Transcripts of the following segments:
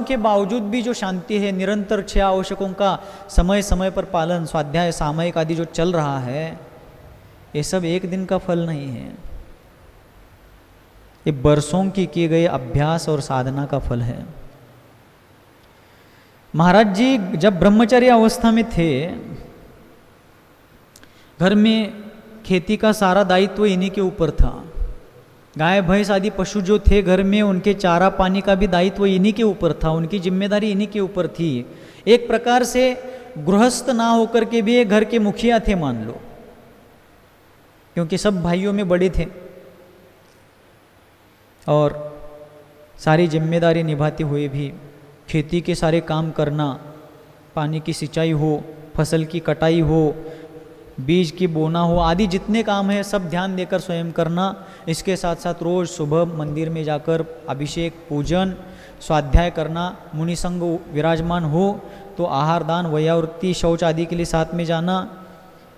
के बावजूद भी जो शांति है, निरंतर 6 आवश्यकों का समय समय पर पालन, स्वाध्याय सामयिक आदि जो चल रहा है, ये सब एक दिन का फल नहीं है, ये बरसों की किए गए अभ्यास और साधना का फल है। महाराज जी जब ब्रह्मचर्य अवस्था में थे, घर में खेती का सारा दायित्व इन्हीं के ऊपर था। गाय भैंस आदि पशु जो थे घर में, उनके चारा पानी का भी दायित्व इन्हीं के ऊपर था, उनकी जिम्मेदारी इन्हीं के ऊपर थी। एक प्रकार से गृहस्थ ना होकर के भी एक घर के मुखिया थे मान लो, क्योंकि सब भाइयों में बड़े थे और सारी जिम्मेदारी निभाते हुए भी खेती के सारे काम करना, पानी की सिंचाई हो, फसल की कटाई हो, बीज की बोना हो आदि जितने काम है सब ध्यान देकर स्वयं करना। इसके साथ साथ रोज़ सुबह मंदिर में जाकर अभिषेक पूजन स्वाध्याय करना, मुनि संग विराजमान हो तो आहार दान वयावृत्ति शौच आदि के लिए साथ में जाना।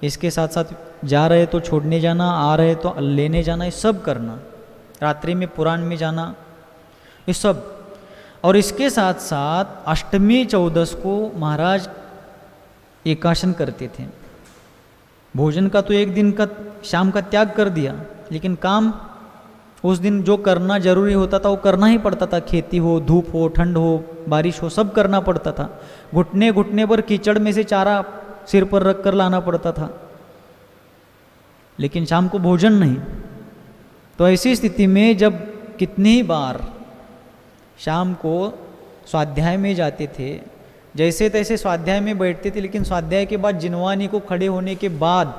इसके साथ साथ जा रहे तो छोड़ने जाना, आ रहे तो लेने जाना, ये सब करना। रात्रि में पुराण में जाना, ये सब। और इसके साथ साथ अष्टमी चौदस को महाराज एकाशन करते थे। भोजन का तो एक दिन का शाम का त्याग कर दिया, लेकिन काम उस दिन जो करना जरूरी होता था वो करना ही पड़ता था। खेती हो, धूप हो, ठंड हो, बारिश हो, सब करना पड़ता था। घुटने घुटने पर कीचड़ में से चारा सिर पर रख कर लाना पड़ता था, लेकिन शाम को भोजन नहीं। तो ऐसी स्थिति में जब कितनी ही बार शाम को स्वाध्याय में जाते थे, जैसे तैसे स्वाध्याय में बैठते थे, लेकिन स्वाध्याय के बाद जिनवानी को खड़े होने के बाद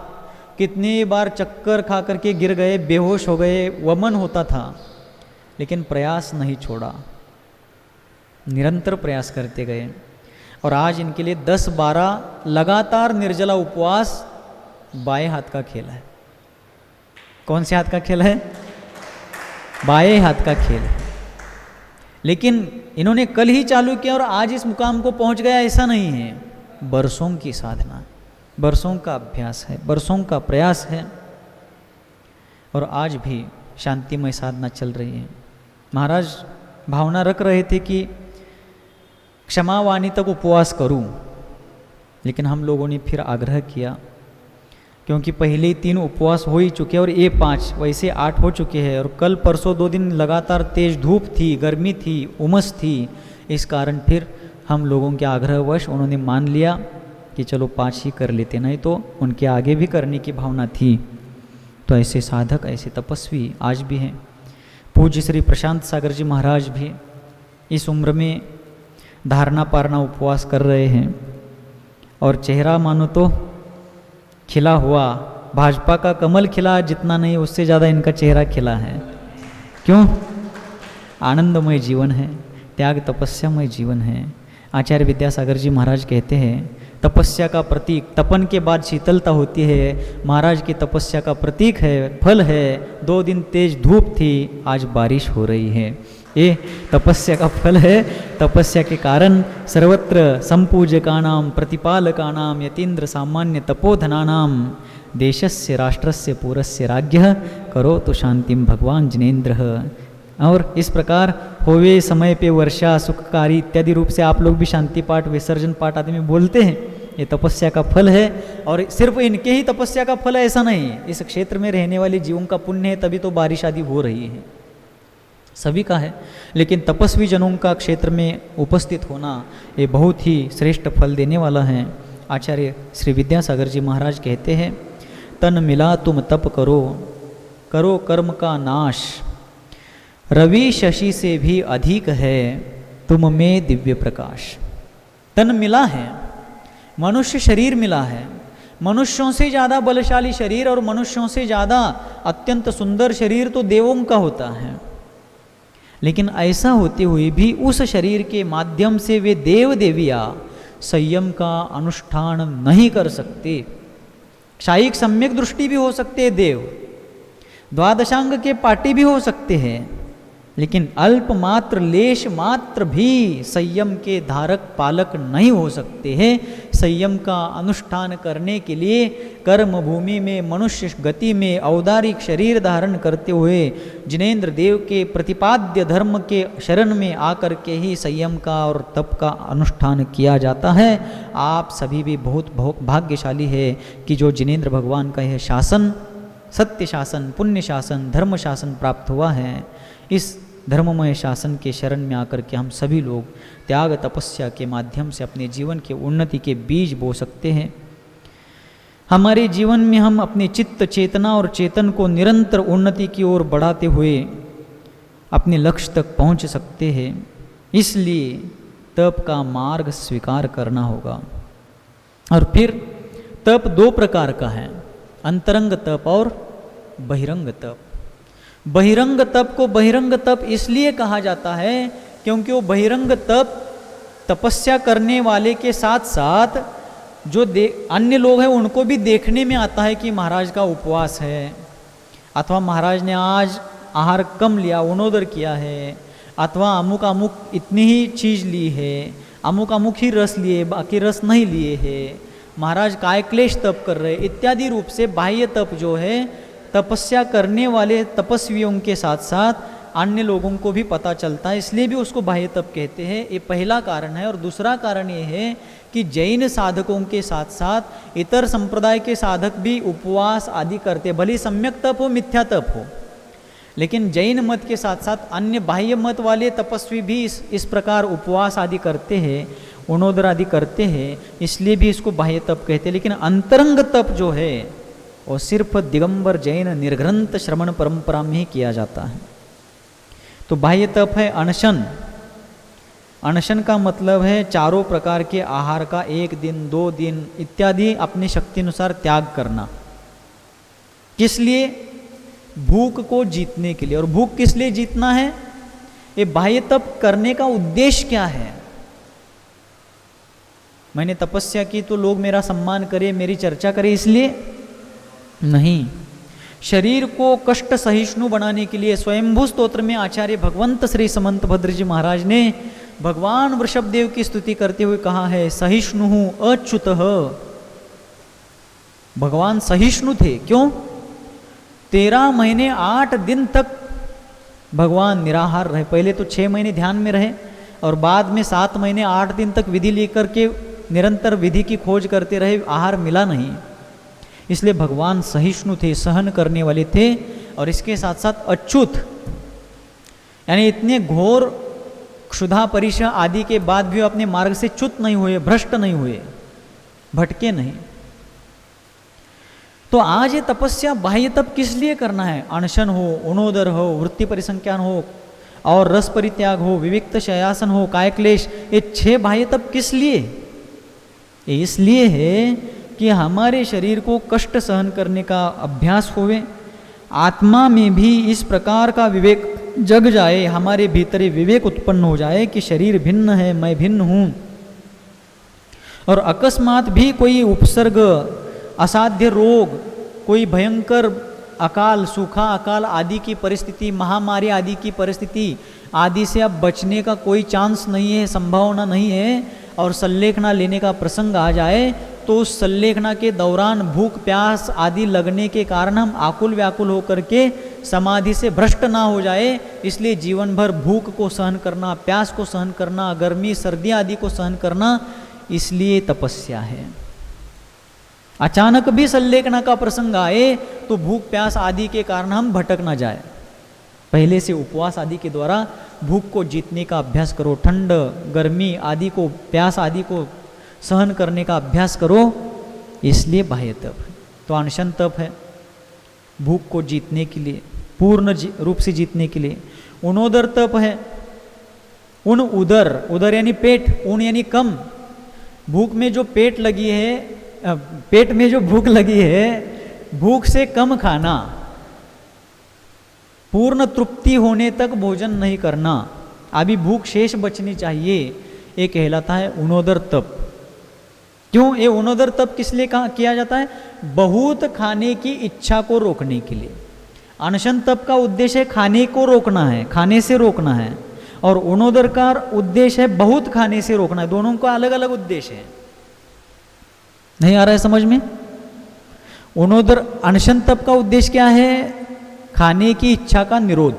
कितनी बार चक्कर खा करके गिर गए, बेहोश हो गए, वमन होता था, लेकिन प्रयास नहीं छोड़ा, निरंतर प्रयास करते गए। और आज इनके लिए 10-12 लगातार निर्जला उपवास बाएं हाथ का खेल है। कौन से हाथ का खेल है? बाएं हाथ का खेल है। लेकिन इन्होंने कल ही चालू किया और आज इस मुकाम को पहुंच गया, ऐसा नहीं है। बरसों की साधना, बरसों का अभ्यास है, बरसों का प्रयास है, और आज भी शांतिमय साधना चल रही है। महाराज भावना रख रहे थे कि क्षमावाणी तक उपवास करूं, लेकिन हम लोगों ने फिर आग्रह किया, क्योंकि पहले 3 उपवास हो ही चुके और ये 5, वैसे 8 हो चुके हैं। और कल परसों 2 दिन लगातार तेज धूप थी, गर्मी थी, उमस थी, इस कारण फिर हम लोगों के आग्रहवश उन्होंने मान लिया कि चलो 5 ही कर लेते, नहीं तो उनके आगे भी करने की भावना थी। तो ऐसे साधक, ऐसे तपस्वी आज भी हैं। पूज्य श्री प्रशांत सागर जी महाराज भी इस उम्र में धारणा पारना उपवास कर रहे हैं, और चेहरा मानो तो खिला हुआ, भाजपा का कमल खिला जितना नहीं, उससे ज़्यादा इनका चेहरा खिला है। क्यों? आनंदमय जीवन है, त्याग तपस्यामय जीवन है। आचार्य विद्यासागर जी महाराज कहते हैं, तपस्या का प्रतीक, तपन के बाद शीतलता होती है, महाराज की तपस्या का प्रतीक है, फल है। 2 दिन तेज धूप थी, आज बारिश हो रही है, ये तपस्या का फल है। तपस्या के कारण सर्वत्र संपूजकानां प्रतिपालकानां यतीन्द्र सामान्य तपोधनानां देशस्य राष्ट्रस्य पूरस्य राज्ञः करोतु शांतिं भगवान जिनेन्द्रः। और इस प्रकार होवे समय पे वर्षा सुखकारी इत्यादि रूप से आप लोग भी शांति पाठ, विसर्जन पाठ आदि में बोलते हैं। ये तपस्या का फल है, और सिर्फ इनके ही तपस्या का फल है ऐसा नहीं, इस क्षेत्र में रहने वाले जीवों का पुण्य है, तभी तो बारिश आदि हो रही है, सभी का है। लेकिन तपस्वी जनों का क्षेत्र में उपस्थित होना ये बहुत ही श्रेष्ठ फल देने वाला है। आचार्य श्री विद्यासागर जी महाराज कहते हैं, तन मिला तुम तप करो, करो कर्म का नाश, रवि शशि से भी अधिक है तुम में दिव्य प्रकाश। तन मिला है, मनुष्य शरीर मिला है, मनुष्यों से ज़्यादा बलशाली शरीर और मनुष्यों से ज़्यादा अत्यंत सुंदर शरीर तो देवों का होता है, लेकिन ऐसा होते हुए भी उस शरीर के माध्यम से वे देव देवियाँ संयम का अनुष्ठान नहीं कर सकते। शायिक सम्यक दृष्टि भी हो सकते हैं देव, द्वादशांग के पाटी भी हो सकते हैं, लेकिन अल्प मात्र लेश मात्र भी संयम के धारक पालक नहीं हो सकते हैं। संयम का अनुष्ठान करने के लिए कर्म भूमि में मनुष्य गति में औदारिक शरीर धारण करते हुए जिनेंद्र देव के प्रतिपाद्य धर्म के शरण में आकर के ही संयम का और तप का अनुष्ठान किया जाता है। आप सभी भी बहुत भाग्यशाली है कि जो जिनेंद्र भगवान का यह शासन, सत्य शासन, पुण्य शासन, धर्म शासन प्राप्त हुआ है। इस धर्ममय शासन के शरण में आकर के हम सभी लोग त्याग तपस्या के माध्यम से अपने जीवन के उन्नति के बीज बो सकते हैं। हमारे जीवन में हम अपने चित्त चेतना और चेतन को निरंतर उन्नति की ओर बढ़ाते हुए अपने लक्ष्य तक पहुंच सकते हैं। इसलिए तप का मार्ग स्वीकार करना होगा। और फिर तप दो प्रकार का है, अंतरंग तप और बहिरंग तप। बहिरंग तप को बहिरंग तप इसलिए कहा जाता है क्योंकि वो बहिरंग तप तपस्या करने वाले के साथ साथ जो अन्य लोग हैं उनको भी देखने में आता है कि महाराज का उपवास है, अथवा महाराज ने आज आहार कम लिया, उनोदर किया है, अथवा अमुक अमुक इतनी ही चीज़ ली है, अमुक अमुक ही रस लिए, बाकी रस नहीं लिए है, महाराज काय क्लेश तप कर रहे इत्यादि रूप से बाह्य तप जो है तपस्या करने वाले तपस्वियों के साथ साथ अन्य लोगों को भी पता चलता है, इसलिए भी उसको बाह्य तप कहते हैं। ये पहला कारण है। और दूसरा कारण ये है कि जैन साधकों के साथ साथ इतर संप्रदाय के साधक भी उपवास आदि करते, भले सम्यक तप हो मिथ्या तप हो, लेकिन जैन मत के साथ साथ अन्य बाह्य मत वाले तपस्वी भी इस प्रकार उपवास आदि करते हैं, उनोदर आदि करते हैं, इसलिए भी इसको बाह्य तप कहते हैं। लेकिन अंतरंग तप जो है वो सिर्फ दिगंबर जैन निर्ग्रंथ श्रवण परंपरा में ही किया जाता है। तो बाह्य तप है अनशन। अनशन का मतलब है चारों प्रकार के आहार का 1 दिन 2 दिन इत्यादि अपनी शक्ति अनुसार त्याग करना। किस लिए? भूख को जीतने के लिए। और भूख किस लिए जीतना है? ये बाह्य तप करने का उद्देश्य क्या है? मैंने तपस्या की तो लोग मेरा सम्मान करें, मेरी चर्चा करें इसलिए नहीं। शरीर को कष्ट सहिष्णु बनाने के लिए स्वयंभू स्तोत्र में आचार्य भगवंत श्री समंत भद्र जी महाराज ने भगवान वृषभदेव की स्तुति करते हुए कहा है, सहिष्णु अच्युतः। भगवान सहिष्णु थे। क्यों? 13 महीने 8 दिन तक भगवान निराहार रहे। पहले तो 6 महीने ध्यान में रहे और बाद में 7 महीने 8 दिन तक विधि लेकर के निरंतर विधि की खोज करते रहे, आहार मिला नहीं। इसलिए भगवान सहिष्णु थे, सहन करने वाले थे। और इसके साथ साथ अच्युत, यानी इतने घोर क्षुधा परीक्षा आदि के बाद भी अपने मार्ग से च्युत नहीं हुए, भ्रष्ट नहीं हुए, भटके नहीं। तो आज ये तपस्या बाह्य तप किस लिए करना है? अनशन हो, उनोदर हो, वृत्ति परिसंख्यान हो और रस परित्याग हो, विविक्त शयासन हो, काय क्लेश, ये 6 बाह्य तप किस लिए? ये इसलिए है कि हमारे शरीर को कष्ट सहन करने का अभ्यास होवे, आत्मा में भी इस प्रकार का विवेक जग जाए, हमारे भीतर विवेक उत्पन्न हो जाए कि शरीर भिन्न है, मैं भिन्न हूँ। और अकस्मात भी कोई उपसर्ग, असाध्य रोग, कोई भयंकर अकाल, सूखा अकाल आदि की परिस्थिति, महामारी आदि की परिस्थिति आदि से अब बचने का कोई चांस नहीं है, संभावना नहीं है, और सल्लेखना लेने का प्रसंग आ जाए तो उस सल्लेखना के दौरान भूख प्यास आदि लगने के कारण हम आकुल व्याकुल होकर के समाधि से भ्रष्ट ना हो जाए, इसलिए जीवन भर भूख को सहन करना, प्यास को सहन करना, गर्मी सर्दी आदि को सहन करना, इसलिए तपस्या है। अचानक भी सल्लेखना का प्रसंग आए तो भूख प्यास आदि के कारण हम भटक ना जाए। पहले से उपवास आदि के द्वारा भूख को जीतने का अभ्यास करो, ठंड गर्मी आदि को, प्यास आदि को सहन करने का अभ्यास करो, इसलिए बाह्य तप है। तो अनशन तप है भूख को जीतने के लिए, पूर्ण रूप से जीतने के लिए। उनोदर तप है, उन उदर, उदर यानी पेट, उन यानी कम, भूख में जो पेट लगी है, पेट में जो भूख लगी है, भूख से कम खाना, पूर्ण तृप्ति होने तक भोजन नहीं करना, अभी भूख शेष बचनी चाहिए, ये कहलाता है उनोदर तप। क्यों ये उनोदर तप किस लिए किया जाता है? बहुत खाने की इच्छा को रोकने के लिए। अनशन तप का उद्देश्य है खाने को रोकना है, खाने से रोकना है, और अरुणोदर का उद्देश्य है बहुत खाने से रोकना है। दोनों का अलग अलग उद्देश्य है। नहीं आ रहा है समझ में? अरुणोदर अनशन तप का उद्देश्य क्या है? खाने की इच्छा का निरोध,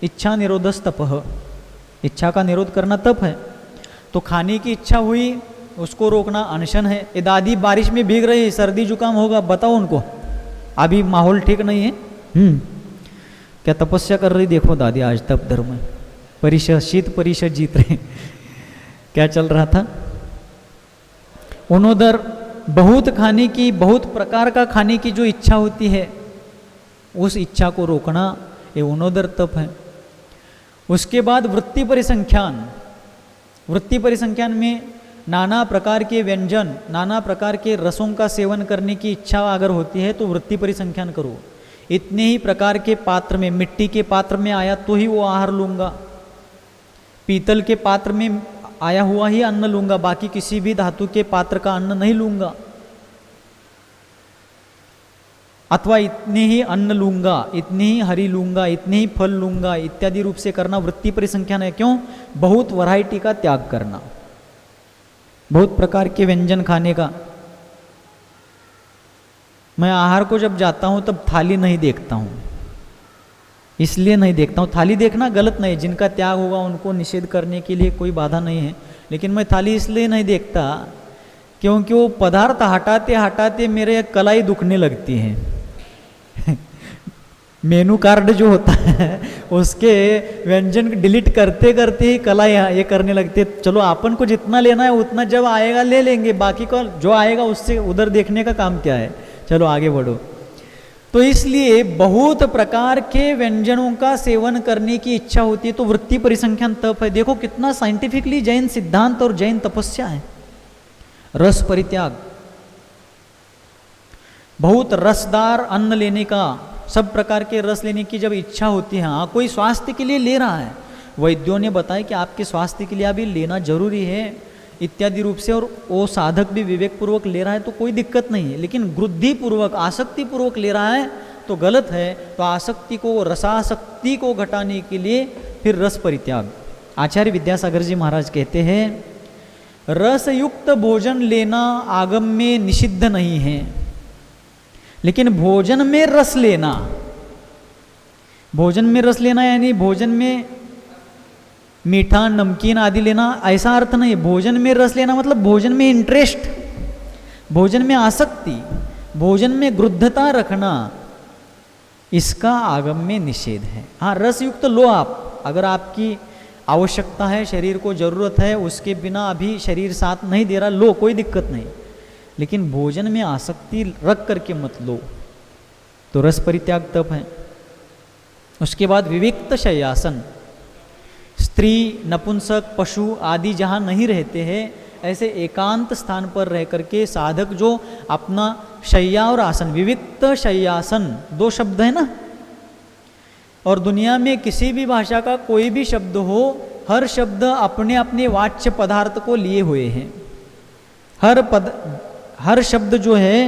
इच्छा निरोधस तपः, इच्छा का निरोध करना तप है। तो खाने की इच्छा हुई, उसको रोकना अनशन है। ये दादी बारिश में भीग रही है, सर्दी जुकाम होगा, बताओ उनको, अभी माहौल ठीक नहीं है। क्या तपस्या कर रही, देखो दादी आज तप धर्म में, परिषद शीत परिषद जीत रहे। क्या चल रहा था? अरुणोदर बहुत खाने की, बहुत प्रकार का खाने की जो इच्छा होती है, उस इच्छा को रोकना ये अरुणोदर तप है। उसके बाद वृत्ति परिसंख्यान। वृत्ति परिसंख्यान में नाना प्रकार के व्यंजन, नाना प्रकार के रसों का सेवन करने की इच्छा अगर होती है तो वृत्ति परिसंख्यान करो। इतने ही प्रकार के पात्र में, मिट्टी के पात्र में आया तो ही वो आहार लूँगा, पीतल के पात्र में आया हुआ ही अन्न लूँगा, बाकी किसी भी धातु के पात्र का अन्न नहीं लूँगा। अथवा इतने ही अन्न लूँगा, इतने ही हरी लूँगा, इतने ही फल लूँगा, इत्यादि रूप से करना वृत्ति परिसंख्यान है। क्यों? बहुत वैरायटी का त्याग करना, बहुत प्रकार के व्यंजन खाने का। मैं आहार को जब जाता हूँ तब थाली नहीं देखता हूँ, इसलिए नहीं देखता हूँ। थाली देखना गलत नहीं, जिनका त्याग होगा उनको निषेध करने के लिए कोई बाधा नहीं है, लेकिन मैं थाली इसलिए नहीं देखता क्योंकि वो पदार्थ हटाते हटाते मेरे कलाई दुखने लगती है। मेनू कार्ड जो होता है उसके व्यंजन डिलीट करते करते ही कलाई ये करने लगती है। चलो अपन को जितना लेना है उतना जब आएगा ले लेंगे, बाकी को जो आएगा उससे उधर देखने का काम क्या है, चलो आगे बढ़ो। तो इसलिए बहुत प्रकार के व्यंजनों का सेवन करने की इच्छा होती है, तो वृत्ति परिसंख्यान तप है। देखो कितना साइंटिफिकली जैन सिद्धांत और जैन तपस्या है। रस परित्याग, बहुत रसदार अन्न लेने का, सब प्रकार के रस लेने की जब इच्छा होती है, हाँ कोई स्वास्थ्य के लिए ले रहा है, वैद्यों ने बताया कि आपके स्वास्थ्य के लिए अभी लेना जरूरी है इत्यादि रूप से, और वो साधक भी विवेक पूर्वक ले रहा है तो कोई दिक्कत नहीं है। लेकिन वृद्धि पूर्वक, आसक्ति पूर्वक ले रहा है तो गलत है। तो आसक्ति को, रसासक्ति को घटाने के लिए फिर रस परित्याग। आचार्य विद्यासागर जी महाराज कहते हैं, रसयुक्त भोजन लेना आगम में निषिद्ध नहीं है, लेकिन भोजन में रस लेना, भोजन में रस लेना यानी भोजन में मीठा नमकीन आदि लेना, ऐसा अर्थ नहीं। भोजन में रस लेना मतलब भोजन में इंटरेस्ट, भोजन में आसक्ति, भोजन में गृद्धता रखना, इसका आगम में निषेध है। हाँ रस युक्त लो आप, अगर आपकी आवश्यकता है, शरीर को जरूरत है, उसके बिना अभी शरीर साथ नहीं दे रहा, लो कोई दिक्कत नहीं, लेकिन भोजन में आसक्ति रख करके मत लो। तो रस परित्याग तप है। उसके बाद विविक्त शय्यासन, स्त्री नपुंसक पशु आदि जहाँ नहीं रहते हैं, ऐसे एकांत स्थान पर रह करके साधक जो अपना शय्या और आसन, विविक्त शय्यासन दो शब्द है ना, और दुनिया में किसी भी भाषा का कोई भी शब्द हो, हर शब्द अपने अपने वाच्य पदार्थ को लिए हुए हैं। हर शब्द जो है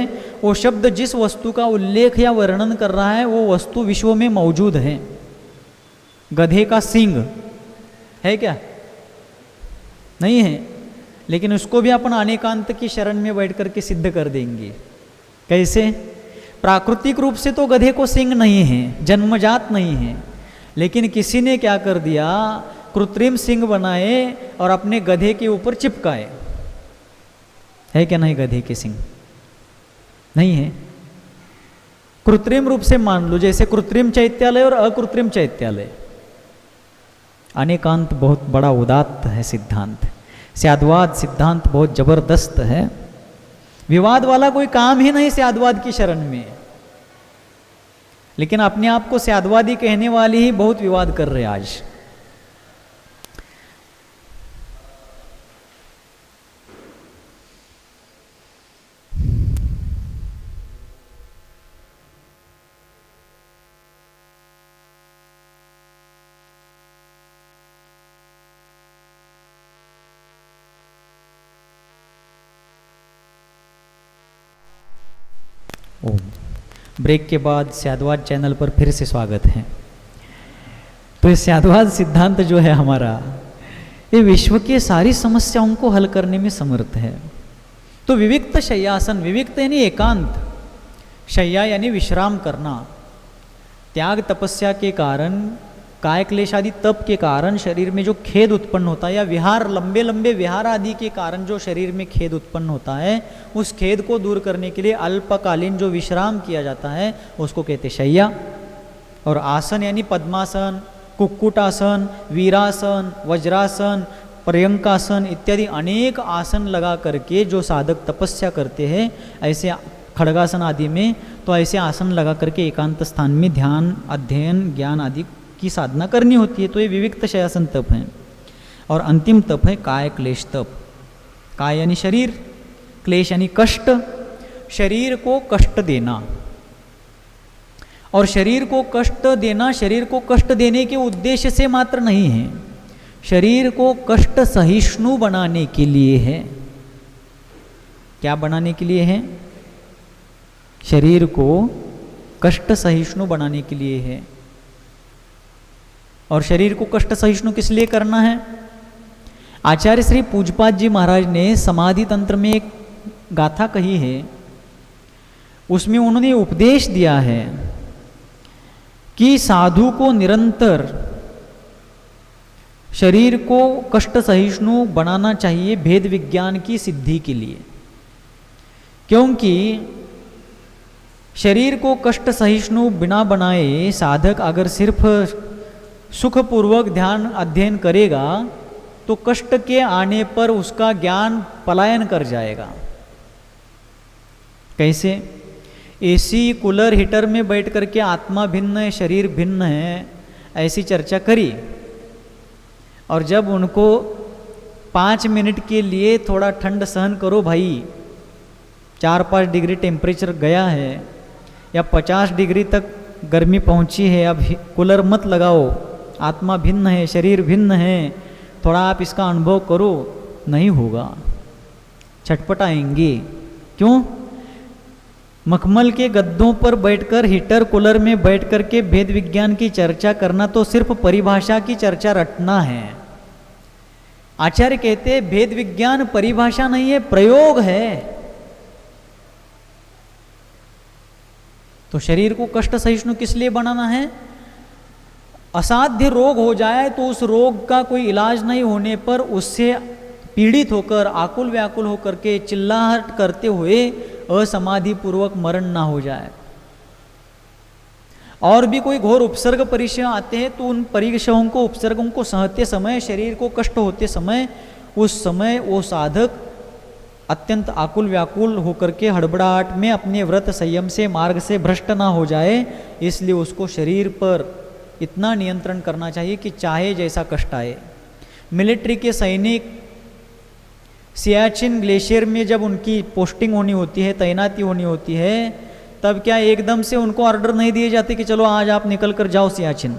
वो शब्द जिस वस्तु का उल्लेख या वर्णन कर रहा है वो वस्तु विश्व में मौजूद है। गधे का सींग है क्या? नहीं है, लेकिन उसको भी अपन अनेकांत की शरण में बैठ करके सिद्ध कर देंगे। कैसे? प्राकृतिक रूप से तो गधे को सींग नहीं है, जन्मजात नहीं है, लेकिन किसी ने क्या कर दिया, कृत्रिम सींग बनाए और अपने गधे के ऊपर चिपकाए। है क्या नहीं? गधे के सींग नहीं है, कृत्रिम रूप से मान लो, जैसे कृत्रिम चैत्यालय और अकृत्रिम चैत्यालय। अनेकांत बहुत बड़ा उदात्त है सिद्धांत, स्याद्वाद सिद्धांत बहुत जबरदस्त है। विवाद वाला कोई काम ही नहीं स्याद्वाद की शरण में, लेकिन अपने आप को स्याद्वादी कहने वाले ही बहुत विवाद कर रहे आज। ब्रेक के बाद स्यादवाद चैनल पर फिर से स्वागत है। तो ये स्यादवाद सिद्धांत जो है हमारा, ये विश्व के सारी समस्याओं को हल करने में समर्थ है। तो विविक्त शय्यासन, विविक्त यानी एकांत, शय्या यानी विश्राम करना। त्याग तपस्या के कारण, काय क्लेश आदि तप के कारण शरीर में जो खेद उत्पन्न होता है, या विहार, लंबे लंबे विहार आदि के कारण जो शरीर में खेद उत्पन्न होता है, उस खेद को दूर करने के लिए अल्पकालीन जो विश्राम किया जाता है उसको कहते शय्या। और आसन यानी पद्मासन, कुक्कुटासन, वीरासन, वज्रासन, पर्यंकासन इत्यादि अनेक आसन लगा करके जो साधक तपस्या करते हैं, ऐसे खड़गासन आदि में, तो ऐसे आसन लगा करके एकांत स्थान में ध्यान, अध्ययन, ज्ञान आदि की साधना करनी होती है। तो ये विविक्त शय्यासन तप है। और अंतिम तप है काय क्लेश तप। काय यानी शरीर, क्लेश यानी कष्ट, शरीर को कष्ट देना। और शरीर को कष्ट देना, शरीर को कष्ट देने के उद्देश्य से मात्र नहीं है, शरीर को कष्ट सहिष्णु बनाने के लिए है। क्या बनाने के लिए है? शरीर को कष्ट सहिष्णु बनाने के लिए है। और शरीर को कष्ट सहिष्णु किस लिए करना है? आचार्य श्री पूज्यपाद जी महाराज ने समाधि तंत्र में एक गाथा कही है, उसमें उन्होंने उपदेश दिया है कि साधु को निरंतर शरीर को कष्ट सहिष्णु बनाना चाहिए भेद विज्ञान की सिद्धि के लिए। क्योंकि शरीर को कष्ट सहिष्णु बिना बनाए साधक अगर सिर्फ सुखपूर्वक ध्यान अध्ययन करेगा तो कष्ट के आने पर उसका ज्ञान पलायन कर जाएगा। कैसे? एसी कूलर हीटर में बैठ करके आत्मा भिन्न है, शरीर भिन्न है, ऐसी चर्चा करी, और जब उनको 5 मिनट के लिए थोड़ा ठंड सहन करो भाई, 4-5 डिग्री टेम्परेचर गया है या 50 डिग्री तक गर्मी पहुंची है, अब कूलर मत लगाओ, आत्मा भिन्न है, शरीर भिन्न है, थोड़ा आप इसका अनुभव करो, नहीं होगा, छटपटाएंगे। क्यों? मखमल के गद्दों पर बैठकर, हीटर कूलर में बैठ करके भेद विज्ञान की चर्चा करना तो सिर्फ परिभाषा की चर्चा रटना है। आचार्य कहते हैं भेद विज्ञान परिभाषा नहीं है, प्रयोग है। तो शरीर को कष्ट सहिष्णु किस लिए बनाना है? असाध्य रोग हो जाए तो उस रोग का कोई इलाज नहीं होने पर उससे पीड़ित होकर, आकुल व्याकुल होकर के चिल्लाहट करते हुए असमाधि पूर्वक मरण ना हो जाए। और भी कोई घोर उपसर्ग परिचय आते हैं तो उन परिचयों को, उपसर्गों को सहते समय, शरीर को कष्ट होते समय, उस समय वो साधक अत्यंत आकुल व्याकुल होकर के हड़बड़ाहट में अपने व्रत संयम से, मार्ग से भ्रष्ट ना हो जाए, इसलिए उसको शरीर पर इतना नियंत्रण करना चाहिए कि चाहे जैसा कष्ट आए। मिलिट्री के सैनिक सियाचिन ग्लेशियर में जब उनकी पोस्टिंग होनी होती है, तैनाती होनी होती है, तब क्या एकदम से उनको ऑर्डर नहीं दिए जाते कि चलो आज आप निकल कर जाओ सियाचिन।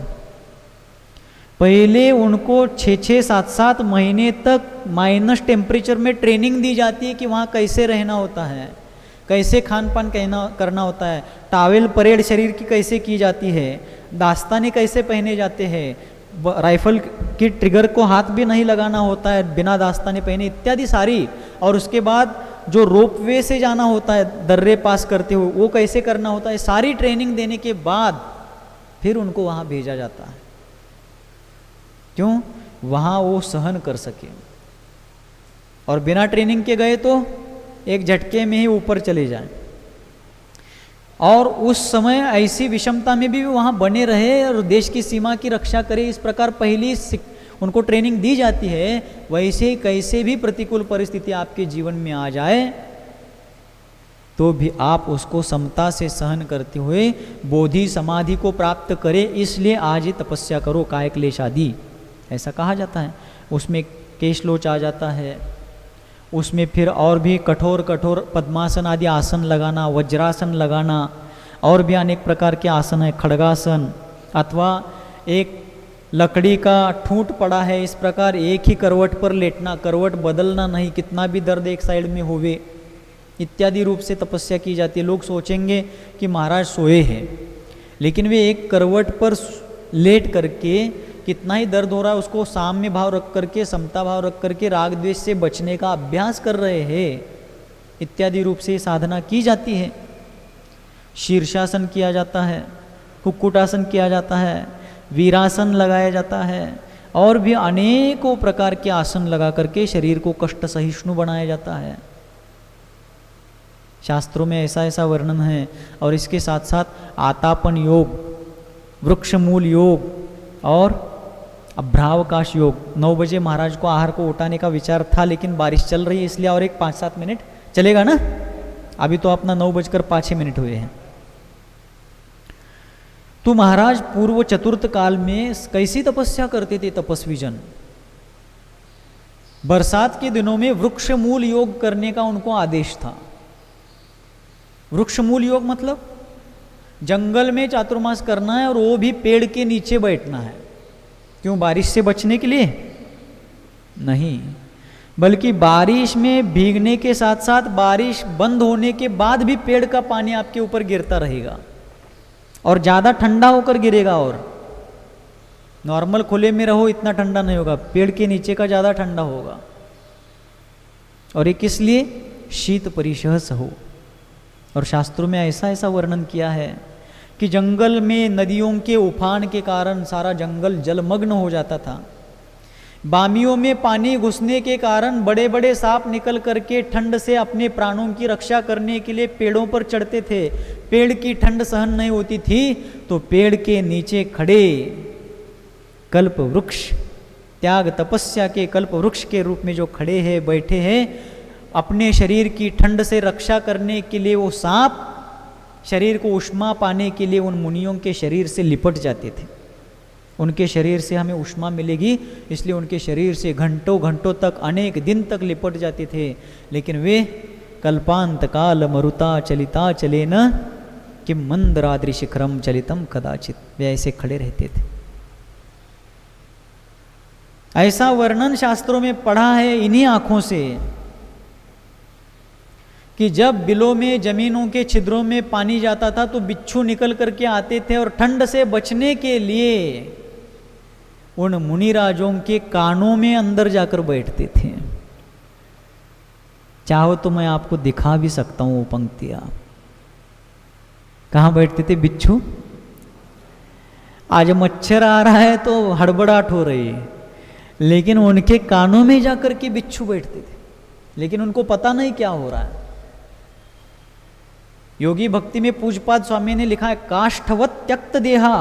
पहले उनको 6-6, 7-7 महीने तक माइनस टेम्परेचर में ट्रेनिंग दी जाती है कि वहाँ कैसे रहना होता है, कैसे खान पान करना होता है, टावेल परेड शरीर की कैसे की जाती है, दास्ताने कैसे पहने जाते हैं, राइफल की ट्रिगर को हाथ भी नहीं लगाना होता है बिना दास्ताने पहने, इत्यादि सारी। और उसके बाद जो रोपवे से जाना होता है दर्रे पास करते हुए, वो कैसे करना होता है, सारी ट्रेनिंग देने के बाद फिर उनको वहाँ भेजा जाता है। क्यों? वहाँ वो सहन कर सके। और बिना ट्रेनिंग के गए तो एक झटके में ही ऊपर चले जाएं। और उस समय ऐसी विषमता में भी वहाँ बने रहे और देश की सीमा की रक्षा करे, इस प्रकार पहली उनको ट्रेनिंग दी जाती है। वैसे ही कैसे भी प्रतिकूल परिस्थिति आपके जीवन में आ जाए तो भी आप उसको समता से सहन करते हुए बोधि समाधि को प्राप्त करें, इसलिए आज ही तपस्या करो, काय क्लेश आदि ऐसा कहा जाता है। उसमें केशलोच आ जाता है, उसमें फिर और भी कठोर कठोर पद्मासन आदि आसन लगाना, वज्रासन लगाना, और भी अनेक प्रकार के आसन है, खड़गासन, अथवा एक लकड़ी का ठूंठ पड़ा है, इस प्रकार एक ही करवट पर लेटना, करवट बदलना नहीं, कितना भी दर्द एक साइड में होवे, इत्यादि रूप से तपस्या की जाती है। लोग सोचेंगे कि महाराज सोए हैं, लेकिन वे एक करवट पर लेट करके कितना ही दर्द हो रहा है उसको साम्य भाव रख करके, समता भाव रख करके राग द्वेष से बचने का अभ्यास कर रहे हैं। इत्यादि रूप से साधना की जाती है। शीर्षासन किया जाता है, कुक्कुटासन किया जाता है, वीरासन लगाया जाता है, और भी अनेकों प्रकार के आसन लगा करके शरीर को कष्ट सहिष्णु बनाया जाता है। शास्त्रों में ऐसा ऐसा वर्णन है। और इसके साथ साथ आतापन योग, वृक्ष मूल योग और अभ्रावकाश योग। 9 बजे महाराज को आहार को उठाने का विचार था, लेकिन बारिश चल रही है इसलिए और एक 5-7 मिनट चलेगा ना। अभी तो अपना 9:05 हुए हैं। तो महाराज पूर्व चतुर्थ काल में कैसी तपस्या करते थे तपस्वी जन। बरसात के दिनों में वृक्ष मूल योग करने का उनको आदेश था। वृक्ष मूल योग मतलब जंगल में चातुर्मास करना है, और वो भी पेड़ के नीचे बैठना है। क्यों? बारिश से बचने के लिए नहीं, बल्कि बारिश में भीगने के साथ साथ बारिश बंद होने के बाद भी पेड़ का पानी आपके ऊपर गिरता रहेगा, और ज़्यादा ठंडा होकर गिरेगा। और नॉर्मल खुले में रहो इतना ठंडा नहीं होगा, पेड़ के नीचे का ज़्यादा ठंडा होगा। और ये किस लिए? शीत परिशह हो। और शास्त्रों में ऐसा ऐसा वर्णन किया है कि जंगल में नदियों के उफान के कारण सारा जंगल जलमग्न हो जाता था। बामियों में पानी घुसने के कारण बड़े बड़े सांप निकल करके ठंड से अपने प्राणों की रक्षा करने के लिए पेड़ों पर चढ़ते थे। पेड़ की ठंड सहन नहीं होती थी तो पेड़ के नीचे खड़े कल्प वृक्ष, त्याग तपस्या के कल्प वृक्ष के रूप में जो खड़े हैं, बैठे हैं, अपने शरीर की ठंड से रक्षा करने के लिए वो सांप शरीर को उष्मा पाने के लिए उन मुनियों के शरीर से लिपट जाते थे। उनके शरीर से हमें उष्मा मिलेगी इसलिए उनके शरीर से घंटों घंटों तक, अनेक दिन तक लिपट जाते थे। लेकिन वे कल्पांत काल मरुता चलिता चले न कि मंदराद्रि शिखरम चलितम कदाचित, वे ऐसे खड़े रहते थे। ऐसा वर्णन शास्त्रों में पढ़ा है इन्हीं आंखों से कि जब बिलों में, जमीनों के छिद्रों में पानी जाता था तो बिच्छू निकल करके आते थे और ठंड से बचने के लिए उन मुनिराजों के कानों में अंदर जाकर बैठते थे। चाहो तो मैं आपको दिखा भी सकता हूं वो पंक्तियां। कहां बैठते थे बिच्छू? आज मच्छर आ रहा है तो हड़बड़ाहट हो रही है, लेकिन उनके कानों में जाकर के बिच्छू बैठते थे, लेकिन उनको पता नहीं क्या हो रहा है। योगी भक्ति में पूज्यपाद स्वामी ने लिखा है, काष्ठवत त्यक्त देहा,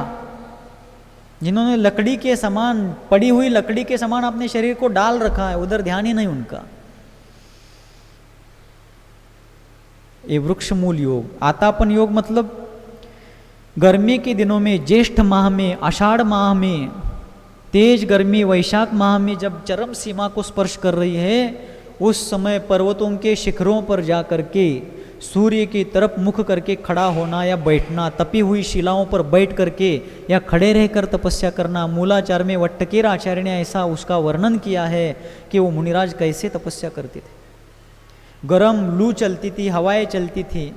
जिन्होंने लकड़ी के समान, पड़ी हुई लकड़ी के समान अपने शरीर को डाल रखा है, उधर ध्यान ही नहीं उनका। ये वृक्ष मूल योग। आतापन योग मतलब गर्मी के दिनों में, ज्येष्ठ माह में, आषाढ़ माह में, तेज गर्मी वैशाख माह में जब चरम सीमा को स्पर्श कर रही है, उस समय पर्वतों के शिखरों पर जा करके सूर्य की तरफ मुख करके खड़ा होना या बैठना, तपी हुई शिलाओं पर बैठ करके या खड़े रहकर तपस्या करना। मूलाचार में वट्टकेर आचार्य ने ऐसा उसका वर्णन किया है कि वो मुनिराज कैसे तपस्या करते थे। गरम लू चलती थी, हवाएं चलती थी,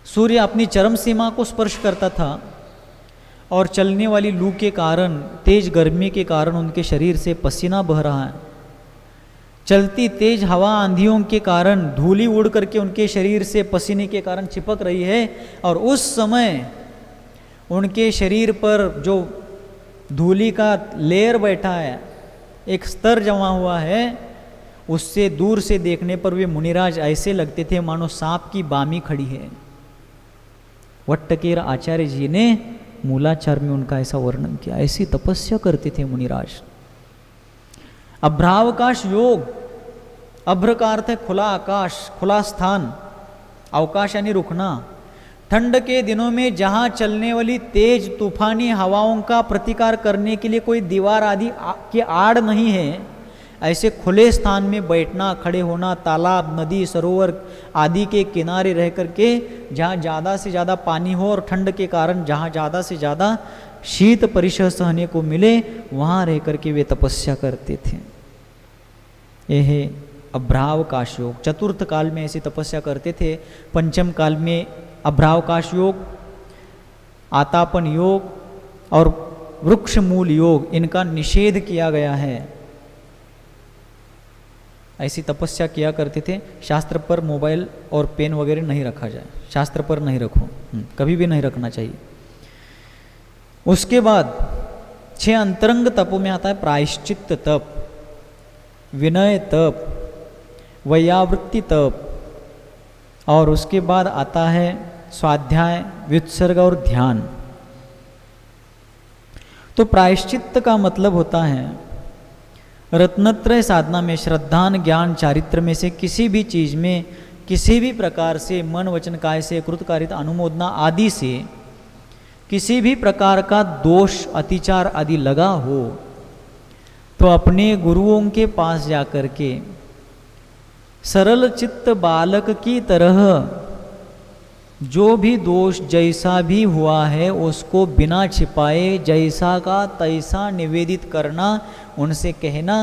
सूर्य अपनी चरम सीमा को स्पर्श करता था, और चलने वाली लू के कारण, तेज गर्मी के कारण उनके शरीर से पसीना बह रहा है। चलती तेज हवा, आंधियों के कारण धूली उड़ करके उनके शरीर से पसीने के कारण चिपक रही है, और उस समय उनके शरीर पर जो धूली का लेयर बैठा है, एक स्तर जमा हुआ है, उससे दूर से देखने पर वे मुनिराज ऐसे लगते थे मानो सांप की बामी खड़ी है। वट्टकेर आचार्य जी ने मूलाचार में उनका ऐसा वर्णन किया। ऐसी तपस्या करते थे मुनिराज। अभ्रावकाश योग, अभ्र का अर्थ है खुला आकाश, खुला स्थान, अवकाश यानी रुकना। ठंड के दिनों में जहाँ चलने वाली तेज तूफानी हवाओं का प्रतिकार करने के लिए कोई दीवार आदि की आड़ नहीं है, ऐसे खुले स्थान में बैठना, खड़े होना, तालाब, नदी, सरोवर आदि के किनारे रह करके जहाँ ज़्यादा से ज़्यादा पानी हो और ठंड के कारण जहाँ ज़्यादा से ज़्यादा शीत परिशह सहने को मिले, वहाँ रह करके वे तपस्या करते थे। यह अभ्रावकाश योग, चतुर्थ काल में ऐसी तपस्या करते थे। पंचम काल में अभ्रावकाश योग, आतापन योग और वृक्ष मूल योग, इनका निषेध किया गया है। ऐसी तपस्या किया करते थे। शास्त्र पर मोबाइल और पेन वगैरह नहीं रखा जाए, शास्त्र पर नहीं रखो, कभी भी नहीं रखना चाहिए। उसके बाद 6 अंतरंग तपों में आता है प्रायश्चित्त तप, विनय तप, वैयावृत्ति तप, और उसके बाद आता है स्वाध्याय, व्युत्सर्ग और ध्यान। तो प्रायश्चित्त का मतलब होता है रत्नत्रय साधना में श्रद्धान ज्ञान चारित्र में से किसी भी चीज में किसी भी प्रकार से मन वचन काय से कृतकारिता अनुमोदना आदि से किसी भी प्रकार का दोष अतिचार आदि लगा हो तो अपने गुरुओं के पास जाकर के सरल चित्त बालक की तरह जो भी दोष जैसा भी हुआ है उसको बिना छिपाए जैसा का तैसा निवेदित करना, उनसे कहना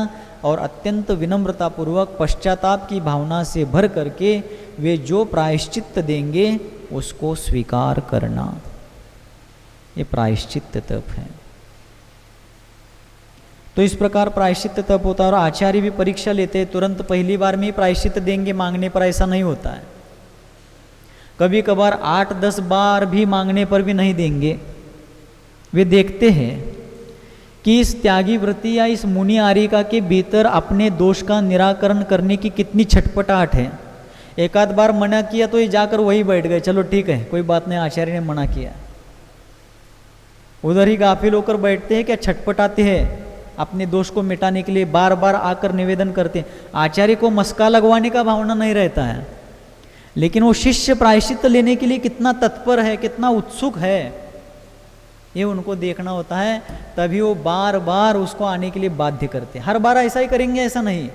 और अत्यंत विनम्रतापूर्वक पश्चाताप की भावना से भर करके वे जो प्रायश्चित्त देंगे उसको स्वीकार करना। ये प्रायश्चित्त तप है। तो इस प्रकार प्रायश्चित्त तप होता है। और आचार्य भी परीक्षा लेते हैं, तुरंत पहली बार में ही प्रायश्चित्त देंगे मांगने पर, ऐसा नहीं होता है। कभी कभार 8-10 बार भी मांगने पर भी नहीं देंगे। वे देखते हैं कि इस त्यागी वृत्ति या इस मुनि आरिका के भीतर अपने दोष का निराकरण करने की कितनी छटपटाहट है। एक आध बार मना किया तो ये जाकर वही बैठ गए, चलो ठीक है कोई बात नहीं, आचार्य ने मना किया। उधर ही गाफिल होकर बैठते हैं, क्या छटपटाते हैं अपने दोष को मिटाने के लिए, बार बार आकर निवेदन करते हैं। आचार्य को मस्का लगवाने का भावना नहीं रहता है, लेकिन वो शिष्य प्रायश्चित्त लेने के लिए कितना तत्पर है, कितना उत्सुक है, ये उनको देखना होता है। तभी वो बार बार उसको आने के लिए बाध्य करते हैं। हर बार ऐसा ही करेंगे ऐसा नहीं,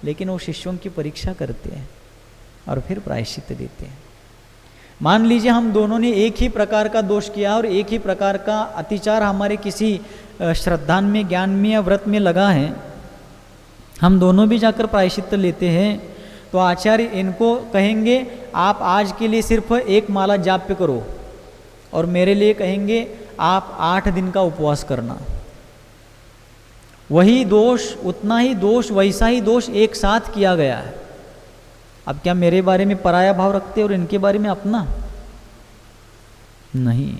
लेकिन वो शिष्यों की परीक्षा करते हैं और फिर प्रायश्चित्त देते हैं। मान लीजिए हम दोनों ने एक ही प्रकार का दोष किया और एक ही प्रकार का अतिचार हमारे किसी श्रद्धान में, ज्ञान में या व्रत में लगा है, हम दोनों भी जाकर प्रायश्चित्त लेते हैं, तो आचार्य इनको कहेंगे आप आज के लिए सिर्फ एक माला जाप करो, और मेरे लिए कहेंगे आप 8 दिन का उपवास करना। वही दोष, उतना ही दोष, वैसा ही दोष एक साथ किया गया है। अब क्या मेरे बारे में पराया भाव रखते और इनके बारे में अपना? नहीं,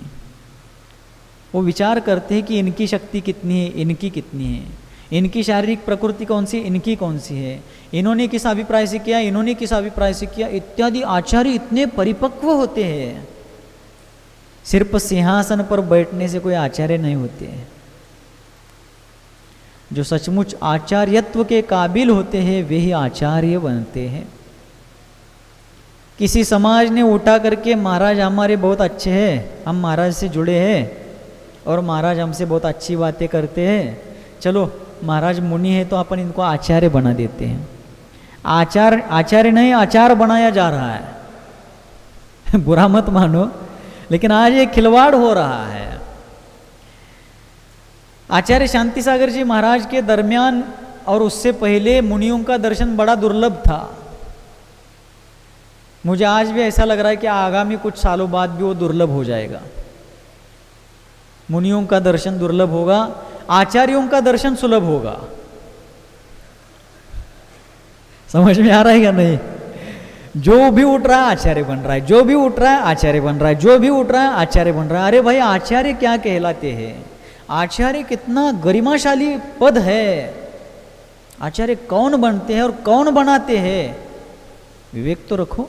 वो विचार करते हैं कि इनकी शक्ति कितनी है, इनकी कितनी है, इनकी शारीरिक प्रकृति कौन सी, इनकी कौन सी है, इन्होंने किस अभिप्राय से किया, इन्होंने किस अभिप्राय से किया, इत्यादि। आचार्य इतने परिपक्व होते हैं, सिर्फ सिंहासन पर बैठने से कोई आचार्य नहीं होते हैं। जो सचमुच आचार्यत्व के काबिल होते हैं वे ही आचार्य बनते हैं। किसी समाज ने उठा करके महाराज हमारे बहुत अच्छे हैं, हम महाराज से जुड़े हैं और महाराज हमसे बहुत अच्छी बातें करते हैं, चलो महाराज मुनि है तो अपन इनको आचार्य बना देते हैं। आचार्य नहीं, आचार बनाया जा रहा है। बुरा मत मानो, लेकिन आज ये खिलवाड़ हो रहा है। आचार्य शांति सागर जी महाराज के दरमियान और उससे पहले मुनियों का दर्शन बड़ा दुर्लभ था। मुझे आज भी ऐसा लग रहा है कि आगामी कुछ सालों बाद भी वो दुर्लभ हो जाएगा। मुनियों का दर्शन दुर्लभ होगा, आचार्यों का दर्शन सुलभ होगा। समझ में आ रहा है या नहीं? जो भी उठ रहा है आचार्य बन रहा है, जो भी उठ रहा है आचार्य बन रहा है, जो भी उठ रहा है आचार्य बन रहा है। अरे भाई, आचार्य क्या कहलाते हैं? आचार्य कितना गरिमाशाली पद है। आचार्य कौन बनते हैं और कौन बनाते हैं, विवेक तो रखो।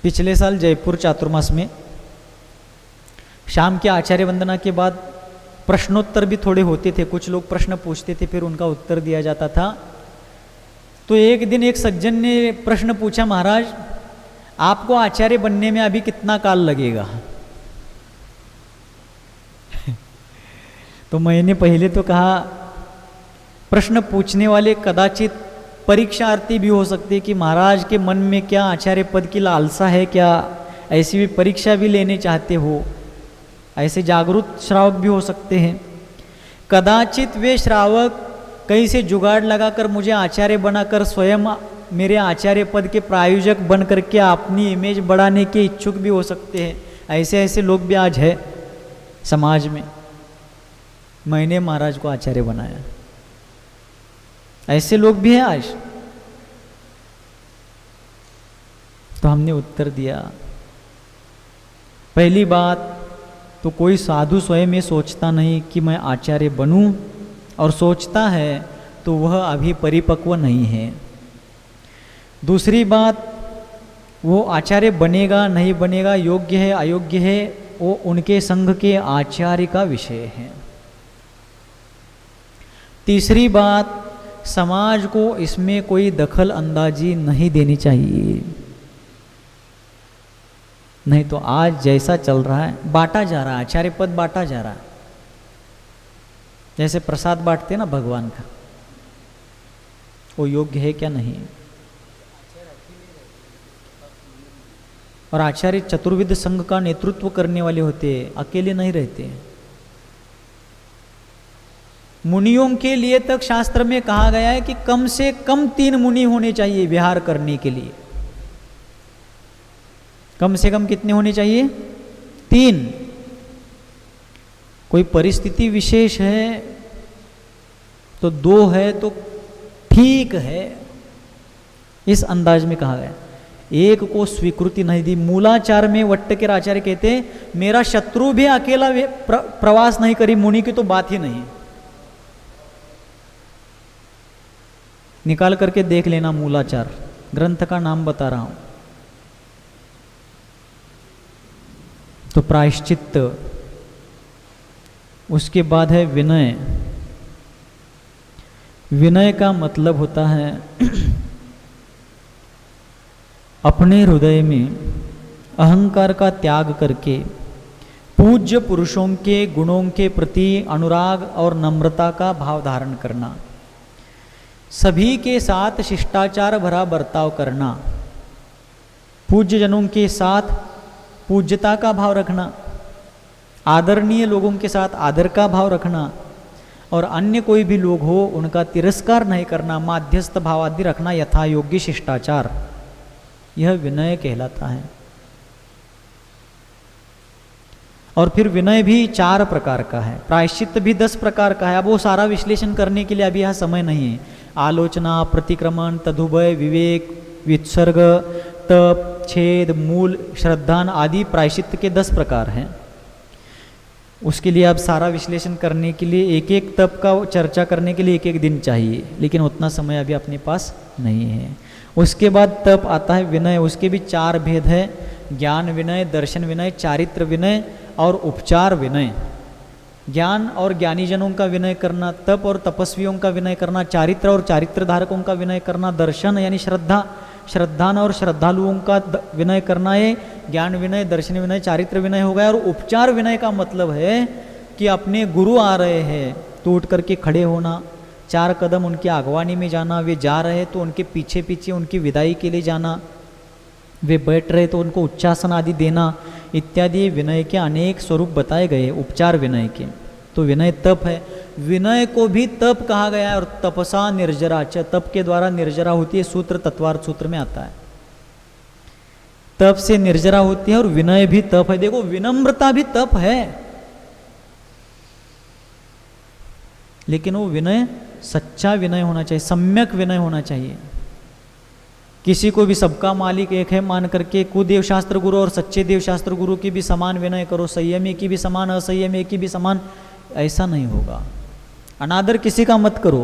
पिछले साल जयपुर चातुर्मास में शाम के आचार्य वंदना के बाद प्रश्नोत्तर भी थोड़े होते थे। कुछ लोग प्रश्न पूछते थे, फिर उनका उत्तर दिया जाता था। तो एक दिन एक सज्जन ने प्रश्न पूछा, महाराज आपको आचार्य बनने में अभी कितना काल लगेगा? तो मैंने पहले तो कहा, प्रश्न पूछने वाले कदाचित परीक्षार्थी भी हो सकते कि महाराज के मन में क्या आचार्य पद की लालसा है, क्या ऐसी भी परीक्षा भी लेने चाहते हो? ऐसे जागरूक श्रावक भी हो सकते हैं। कदाचित वे श्रावक कहीं से जुगाड़ लगाकर मुझे आचार्य बनाकर स्वयं मेरे आचार्य पद के प्रायोजक बन करके अपनी इमेज बढ़ाने के इच्छुक भी हो सकते हैं। ऐसे ऐसे लोग भी आज है समाज में। मैंने महाराज को आचार्य बनाया, ऐसे लोग भी हैं आज। तो हमने उत्तर दिया, पहली बात तो कोई साधु स्वयं ये सोचता नहीं कि मैं आचार्य बनूं, और सोचता है तो वह अभी परिपक्व नहीं है। दूसरी बात, वो आचार्य बनेगा नहीं बनेगा, योग्य है अयोग्य है, वो उनके संघ के आचार्य का विषय है। तीसरी बात, समाज को इसमें कोई दखल अंदाजी नहीं देनी चाहिए। नहीं तो आज जैसा चल रहा है, बांटा जा रहा है, आचार्य पद बांटा जा रहा है, जैसे प्रसाद बांटते ना भगवान का, वो योग्य है क्या नहीं। और आचार्य चतुर्विध संघ का नेतृत्व करने वाले होते हैं, अकेले नहीं रहते। मुनियों के लिए तक शास्त्र में कहा गया है कि कम से कम 3 मुनि होने चाहिए विहार करने के लिए। कम से कम कितने होने चाहिए? 3। कोई परिस्थिति विशेष है तो 2 है तो ठीक है, इस अंदाज में कहा गया। एक को स्वीकृति नहीं दी। मूलाचार में वट्टकेर आचार्य कहते हैं, मेरा शत्रु भी अकेला प्रवास नहीं करी, मुनि की तो बात ही नहीं। निकाल करके देख लेना, मूलाचार ग्रंथ का नाम बता रहा हूं। तो प्रायश्चित्त, उसके बाद है विनय। विनय का मतलब होता है अपने हृदय में अहंकार का त्याग करके पूज्य पुरुषों के गुणों के प्रति अनुराग और नम्रता का भाव धारण करना, सभी के साथ शिष्टाचार भरा बर्ताव करना, पूज्य जनों के साथ पूज्यता का भाव रखना, आदरणीय लोगों के साथ आदर का भाव रखना, और अन्य कोई भी लोग हो उनका तिरस्कार नहीं करना, माध्यस्थ भाव आदि रखना, यथा योग्य शिष्टाचार, यह विनय कहलाता है। और फिर विनय भी 4 प्रकार का है, प्रायश्चित्त भी 10 प्रकार का है। अब वो सारा विश्लेषण करने के लिए अभी यहाँ समय नहीं है। आलोचना, प्रतिक्रमण, तदुभय, विवेक, वित्सर्ग, तप, छेद, मूल, श्रद्धान आदि प्रायश्चित्त के 10 प्रकार हैं। उसके लिए अब सारा विश्लेषण करने के लिए एक एक तप का चर्चा करने के लिए एक एक दिन चाहिए, लेकिन उतना समय अभी अपने पास नहीं है। उसके बाद तप आता है विनय। उसके भी 4 भेद है, ज्ञान विनय, दर्शन विनय, चारित्र विनय और उपचार विनय। ज्ञान और ज्ञानी जनों का विनय करना, तप और तपस्वियों का विनय करना, चारित्र और चारित्र धारकों का विनय करना, दर्शन यानी श्रद्धा, श्रद्धान और श्रद्धालुओं का विनय करना, ये ज्ञान विनय, दर्शन विनय, चारित्र विनय हो गया। और उपचार विनय का मतलब है कि अपने गुरु आ रहे हैं तो उठ करके खड़े होना, 4 कदम उनकी आगवानी में जाना, वे जा रहे तो उनके पीछे पीछे उनकी विदाई के लिए जाना, वे बैठ रहे तो उनको उच्चासन आदि देना, इत्यादि विनय के अनेक स्वरूप बताए गए उपचार विनय के। तो विनय तप है। विनय को भी तप कहा गया है। और तपसा निर्जरा च, तप के द्वारा निर्जरा होती है, सूत्र तत्वार्थ सूत्र में आता है। तप से निर्जरा होती है और विनय भी तप है। देखो विनम्रता भी तप है, लेकिन वो विनय सच्चा विनय होना चाहिए, सम्यक विनय होना चाहिए। किसी को भी सबका मालिक एक है मान करके कुदेव शास्त्र गुरु और सच्चे देव शास्त्र गुरु की भी समान विनय करो, संयमी की भी समान, असंयमी की भी समान, ऐसा नहीं होगा। अनादर किसी का मत करो,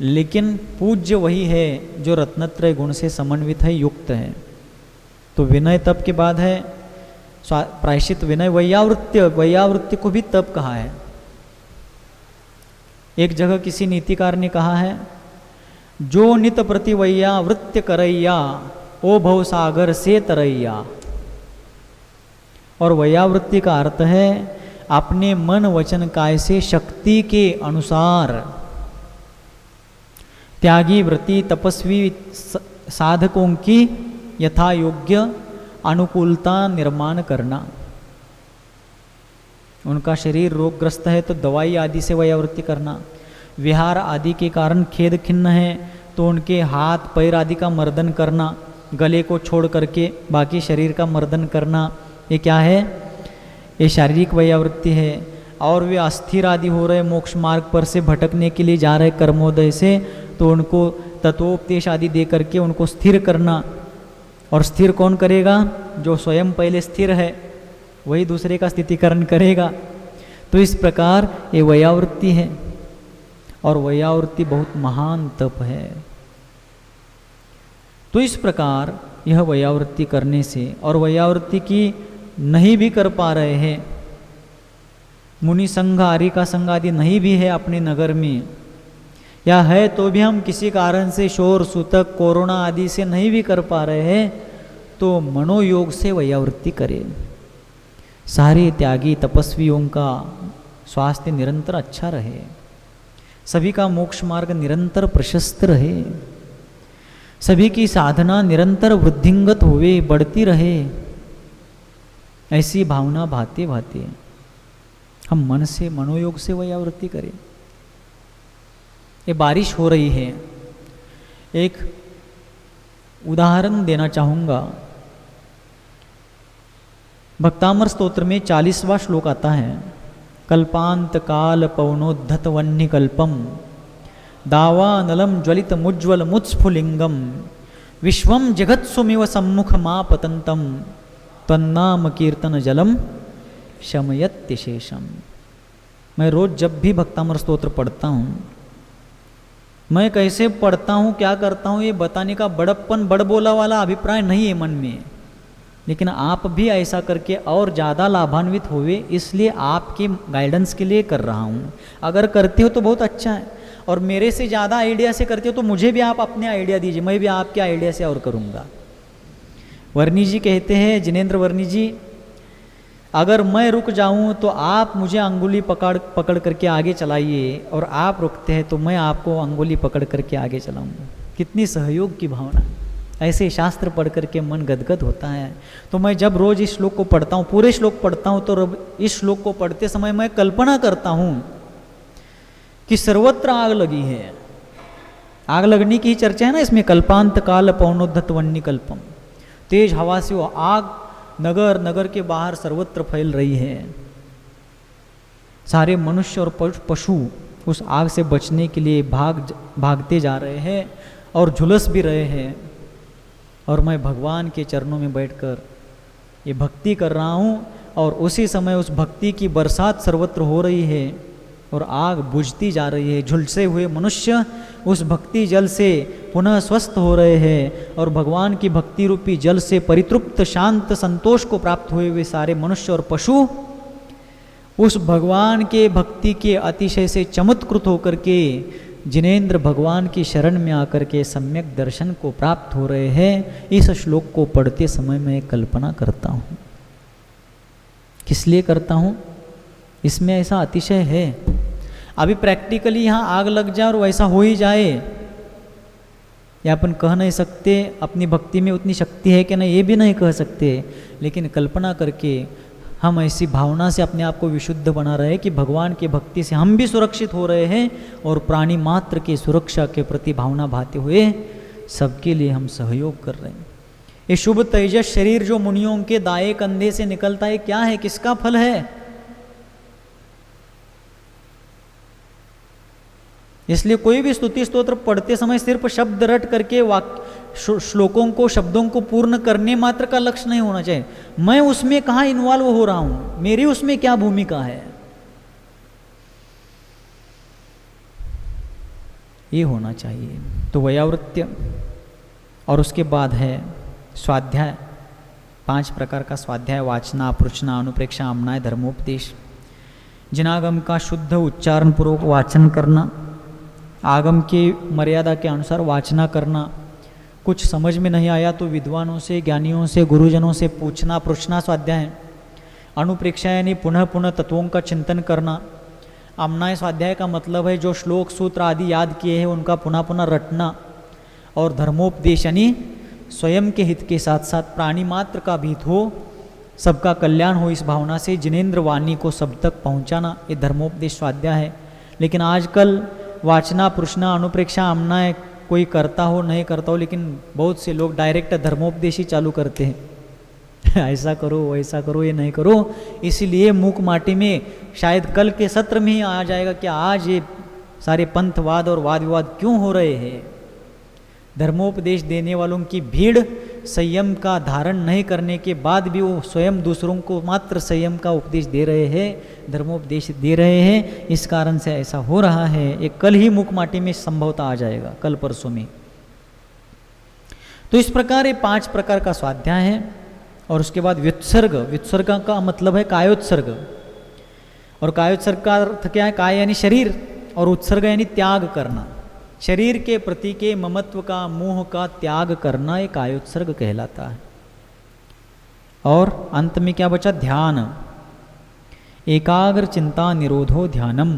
लेकिन पूज्य वही है जो रत्नत्रय गुण से समन्वित है, युक्त है। तो विनय तप के बाद है प्रायश्चित विनय। वैयावृत्य, वैयावृत्य को भी तप कहा है। एक जगह किसी नीतिकार ने कहा है, जो नित प्रति वैयावृत्य करैया ओ भव सागर से तरैया। और वैयावृत्ति का अर्थ है अपने मन वचन काय से शक्ति के अनुसार त्यागी व्रती तपस्वी साधकों की यथा योग्य अनुकूलता निर्माण करना। उनका शरीर रोगग्रस्त है तो दवाई आदि से वैयावृत्ति करना, विहार आदि के कारण खेद खिन्न है तो उनके हाथ पैर आदि का मर्दन करना, गले को छोड़ करके बाकी शरीर का मर्दन करना, ये क्या है? ये शारीरिक वैयावृत्ति है। और वे अस्थिर आदि हो रहे मोक्ष मार्ग पर से भटकने के लिए जा रहे कर्मोदय से, तो उनको तत्वोपदेश आदि दे करके उनको स्थिर करना। और स्थिर कौन करेगा? जो स्वयं पहले स्थिर है वही दूसरे का स्थितिकरण करेगा। तो इस प्रकार ये वैयावृत्ति है, और वैयावृत्ति बहुत महान तप है। तो इस प्रकार यह वैयावृत्ति करने से, और वैयावृत्ति की नहीं भी कर पा रहे हैं, मुनि संघ आर्य का संघ आदि नहीं भी है अपने नगर में, या है तो भी हम किसी कारण से शोर सूतक कोरोना आदि से नहीं भी कर पा रहे हैं, तो मनोयोग से वैयावृत्ति करें। सारे त्यागी तपस्वियों का स्वास्थ्य निरंतर अच्छा रहे, सभी का मोक्ष मार्ग निरंतर प्रशस्त रहे, सभी की साधना निरंतर वृद्धिंगत होवे, बढ़ती रहे, ऐसी भावना भाते भाते हम मन से मनोयोग से वैयावृत्ति करें। ये बारिश हो रही है, एक उदाहरण देना चाहूँगा। भक्तामर स्तोत्र में 40वां श्लोक आता है, कल्पांत काल पवनोद्धत वन्य कल्पम दावानलम ज्वलित मुज्ज्वल मुत्स्फुलिंगम विश्वम जगत्सुमिव सम्मुख मा पतंतम तन्नाम कीर्तन जलम शमयत्यशेषम। मैं रोज जब भी भक्तामर स्तोत्र पढ़ता हूँ, मैं कैसे पढ़ता हूँ, क्या करता हूँ, ये बताने का बड़प्पन बड़ बोला वाला अभिप्राय नहीं है मन में, लेकिन आप भी ऐसा करके और ज़्यादा लाभान्वित होवे, इसलिए आपके गाइडेंस के लिए कर रहा हूँ। अगर करते हो तो बहुत अच्छा है, और मेरे से ज़्यादा आइडिया से करते हो तो मुझे भी आप अपने आइडिया दीजिए, मैं भी आपके आइडिया से और करूँगा। वर्णी जी कहते हैं, जिनेंद्र वर्णी जी, अगर मैं रुक जाऊं तो आप मुझे अंगुली पकड़ करके आगे चलाइए, और आप रुकते हैं तो मैं आपको अंगुली पकड़ करके आगे चलाऊंगा। कितनी सहयोग की भावना। ऐसे शास्त्र पढ़ करके मन गदगद होता है। तो मैं जब रोज इस श्लोक को पढ़ता हूँ, पूरे श्लोक पढ़ता हूँ, तो इस श्लोक को पढ़ते समय मैं कल्पना करता हूँ कि सर्वत्र आग लगी है। आग लगने की ही चर्चा है ना इसमें, कल्पांत काल पवनोद्धत वन्य कल्पम, तेज हवा से वो आग नगर नगर के बाहर सर्वत्र फैल रही है। सारे मनुष्य और पशु उस आग से बचने के लिए भागते जा रहे हैं और झुलस भी रहे हैं, और मैं भगवान के चरणों में बैठकर ये भक्ति कर रहा हूँ, और उसी समय उस भक्ति की बरसात सर्वत्र हो रही है और आग बुझती जा रही है। झुलसे हुए मनुष्य उस भक्ति जल से पुनः स्वस्थ हो रहे हैं, और भगवान की भक्ति रूपी जल से परितृप्त शांत संतोष को प्राप्त हुए हुए सारे मनुष्य और पशु उस भगवान के भक्ति के अतिशय से चमत्कृत होकर के जिनेंद्र भगवान की शरण में आकर के सम्यक दर्शन को प्राप्त हो रहे हैं। इस श्लोक को पढ़ते समय मैं कल्पना करता हूँ। किस लिए करता हूँ? इसमें ऐसा अतिशय है। अभी प्रैक्टिकली यहाँ आग लग जाए और वैसा हो ही जाए, या अपन कह नहीं सकते, अपनी भक्ति में उतनी शक्ति है कि नहीं ये भी नहीं कह सकते, लेकिन कल्पना करके हम ऐसी भावना से अपने आप को विशुद्ध बना रहे हैं कि भगवान की भक्ति से हम भी सुरक्षित हो रहे हैं, और प्राणी मात्र की सुरक्षा के प्रति भावना भाते हुए सबके लिए हम सहयोग कर रहे हैं। ये शुभ तेजस शरीर जो मुनियों के दाएं कंधे से निकलता है, क्या है, किसका फल है? इसलिए कोई भी स्तुति स्तोत्र पढ़ते समय सिर्फ शब्द रट करके श्लोकों को, शब्दों को पूर्ण करने मात्र का लक्ष्य नहीं होना चाहिए। मैं उसमें कहाँ इन्वॉल्व हो रहा हूं, मेरी उसमें क्या भूमिका है, ये होना चाहिए। तो वैयावृत्य, और उसके बाद है स्वाध्याय। 5 प्रकार का स्वाध्याय: वाचना, पृच्छना, अनुप्रेक्षा, आमनाय, धर्मोपदेश। जिनागम का शुद्ध उच्चारण पूर्वक वाचन करना, आगम के मर्यादा के अनुसार वाचना करना, कुछ समझ में नहीं आया तो विद्वानों से, ज्ञानियों से, गुरुजनों से पूछना, पृच्छना स्वाध्याय है। अनुप्रेक्षा यानी पुनः पुनः तत्वों का चिंतन करना। आमनाय स्वाध्याय का मतलब है जो श्लोक सूत्र आदि याद किए हैं उनका पुनः पुनः रटना। और धर्मोपदेश यानी स्वयं के हित के साथ साथ प्राणी मात्र का भी हित हो, सबका कल्याण हो, इस भावना से जिनेंद्र वाणी को सब तक पहुंचाना, ये धर्मोपदेश स्वाध्याय है। लेकिन आजकल वाचना पुरुषना अनुप्रेक्षा आमना है, कोई करता हो नहीं करता हो, लेकिन बहुत से लोग डायरेक्ट धर्मोपदेश ही चालू करते हैं ऐसा करो वैसा करो ये नहीं करो। इसीलिए मूक माटी में शायद कल के सत्र में ही आ जाएगा कि आज ये सारे पंथवाद और वाद विवाद क्यों हो रहे हैं। धर्मोपदेश देने वालों की भीड़ संयम का धारण नहीं करने के बाद भी वो स्वयं दूसरों को मात्र संयम का उपदेश दे रहे हैं, धर्मोपदेश दे रहे हैं। इस कारण से ऐसा हो रहा है। ये कल ही मुख माटी में संभवतः आ जाएगा, कल परसों में। तो इस प्रकार ये 5 प्रकार का स्वाध्याय है। और उसके बाद व्युत्सर्ग, व्युत्सर्ग का मतलब है कायोत्सर्ग। और कायोत्सर्ग का अर्थ क्या है? काय यानी शरीर और उत्सर्ग यानी त्याग करना। शरीर के प्रति के ममत्व का मोह का त्याग करना एक कायोत्सर्ग कहलाता है। और अंत में क्या बचा? ध्यान। एकाग्र चिंता निरोधो ध्यानम।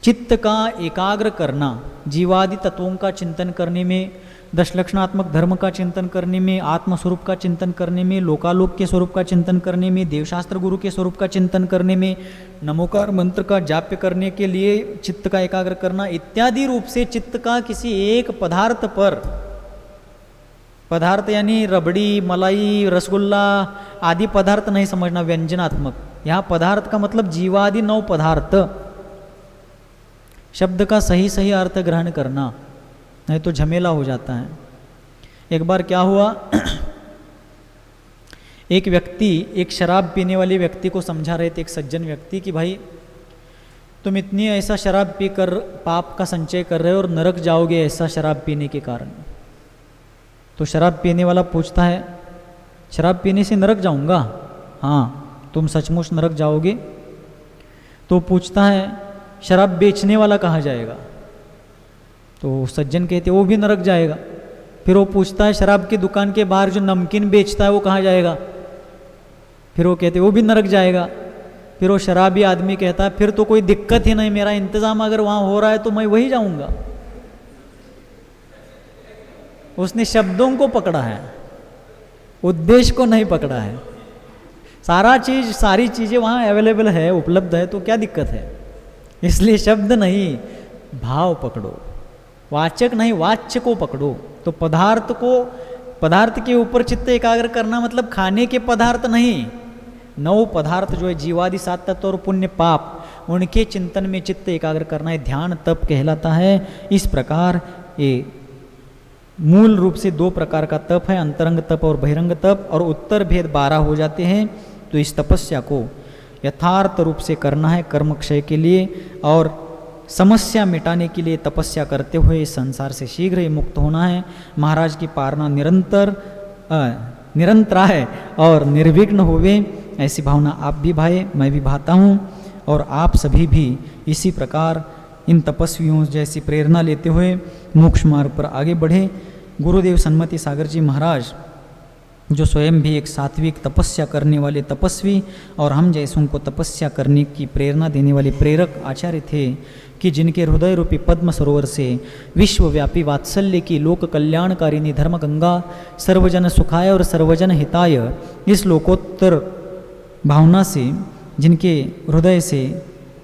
चित्त का एकाग्र करना, जीवादि तत्वों का चिंतन करने में, दशलक्षणात्मक धर्म का चिंतन करने में, आत्मस्वरूप का चिंतन करने में, लोकालोक के स्वरूप का चिंतन करने में, देवशास्त्र गुरु के स्वरूप का चिंतन करने में, नमोकार मंत्र का जाप्य करने के लिए चित्त का एकाग्र करना इत्यादि रूप से चित्त का किसी एक पदार्थ पर, पदार्थ यानी रबड़ी मलाई रसगुल्ला आदि पदार्थ नहीं समझना, व्यंजनात्मक। यहाँ पदार्थ का मतलब जीवादि 9 पदार्थ। शब्द का सही सही अर्थ ग्रहण करना, नहीं तो झमेला हो जाता है। एक बार क्या हुआ एक व्यक्ति एक शराब पीने वाले व्यक्ति को समझा रहे थे, एक सज्जन व्यक्ति, कि भाई तुम इतनी ऐसा शराब पीकर पाप का संचय कर रहे हो और नरक जाओगे ऐसा शराब पीने के कारण। तो शराब पीने वाला पूछता है, शराब पीने से नरक जाऊंगा? हाँ, तुम सचमुच नरक जाओगे। तो पूछता है, शराब बेचने वाला कहाँ जाएगा? तो सज्जन कहते वो भी नरक जाएगा। फिर वो पूछता है, शराब की दुकान के बाहर जो नमकीन बेचता है वो कहाँ जाएगा? फिर वो कहते वो भी नरक जाएगा। फिर वो शराबी आदमी कहता है, फिर तो कोई दिक्कत ही नहीं, मेरा इंतज़ाम अगर वहाँ हो रहा है तो मैं वही जाऊँगा। उसने शब्दों को पकड़ा है, उद्देश्य को नहीं पकड़ा है। सारी चीज़ें वहाँ अवेलेबल है, उपलब्ध है, तो क्या दिक्कत है? इसलिए शब्द नहीं, भाव पकड़ो, वाचक नहीं वाच्य को पकड़ो। तो पदार्थ के ऊपर चित्त एकाग्र करना मतलब खाने के पदार्थ नहीं, 9 पदार्थ जो है जीवादि 7 तत्व और पुण्य पाप, उनके चिंतन में चित्त एकाग्र करना है, ध्यान तप कहलाता है। इस प्रकार ये मूल रूप से 2 प्रकार का तप है, अंतरंग तप और बहिरंग तप, और उत्तर भेद 12 हो जाते हैं। तो इस तपस्या को यथार्थ रूप से करना है कर्म क्षय के लिए और समस्या मिटाने के लिए तपस्या करते हुए इस संसार से शीघ्र ही मुक्त होना है। महाराज की पारना निरंतर है और निर्विघ्न होवे, ऐसी भावना आप भी भाए, मैं भी भाता हूँ। और आप सभी भी इसी प्रकार इन तपस्वियों जैसी प्रेरणा लेते हुए मोक्ष मार्ग पर आगे बढ़े। गुरुदेव सन्मति सागर जी महाराज जो स्वयं भी एक सात्विक तपस्या करने वाले तपस्वी और हम जैसों को तपस्या करने की प्रेरणा देने वाले प्रेरक आचार्य थे, कि जिनके हृदय रूपी पद्म सरोवर से विश्वव्यापी वात्सल्य की लोक कल्याणकारिणी धर्म गंगा सर्वजन सुखाय और सर्वजन हिताय इस लोकोत्तर भावना से, जिनके हृदय से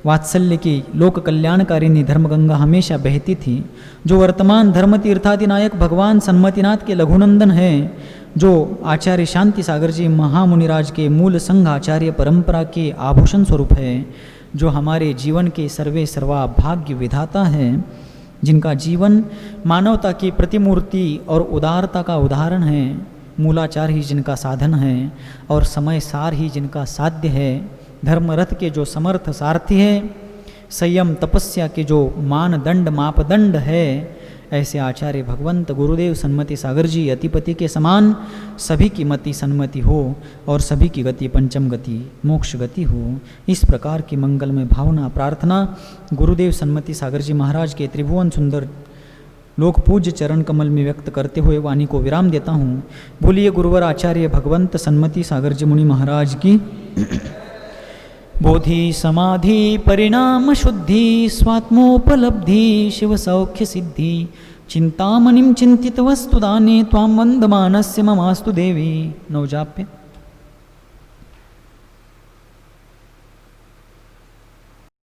वात्सल्य की लोक कल्याणकारिणी धर्मगंगा हमेशा बहती थी, जो वर्तमान धर्म तीर्थादिनायक भगवान सन्मतिनाथ के लघुनंदन हैं, जो आचार्य शांति सागर जी महामुनिराज के मूल संघ आचार्य परंपरा के आभूषण स्वरूप है, जो हमारे जीवन के सर्वे सर्वा भाग्य विधाता हैं, जिनका जीवन मानवता की प्रतिमूर्ति और उदारता का उदाहरण है, मूलाचार ही जिनका साधन है और समय सार ही जिनका साध्य है, धर्मरथ के जो समर्थ सारथी है, संयम तपस्या के जो मानदंड मापदंड है, ऐसे आचार्य भगवंत गुरुदेव सन्मति सागर जी अतिपति के समान सभी की मति सन्मति हो और सभी की गति पंचम गति मोक्ष गति हो। इस प्रकार की मंगलमय भावना प्रार्थना गुरुदेव सन्मति सागर जी महाराज के त्रिभुवन सुंदर लोक पूज्य चरण कमल में व्यक्त करते हुए वाणी को विराम देता हूँ। बोलिए गुरुवर आचार्य भगवंत सन्मति सागर जी मुनि महाराज की। बोधि समाधि परिणाम शुद्धि स्वात्मोपलब्धि शिव सौख्य सिद्धि चिंतामणिं चिंतित वस्तुदाने त्वां वंदमानस्य ममास्तु देवी। नवजाप्य।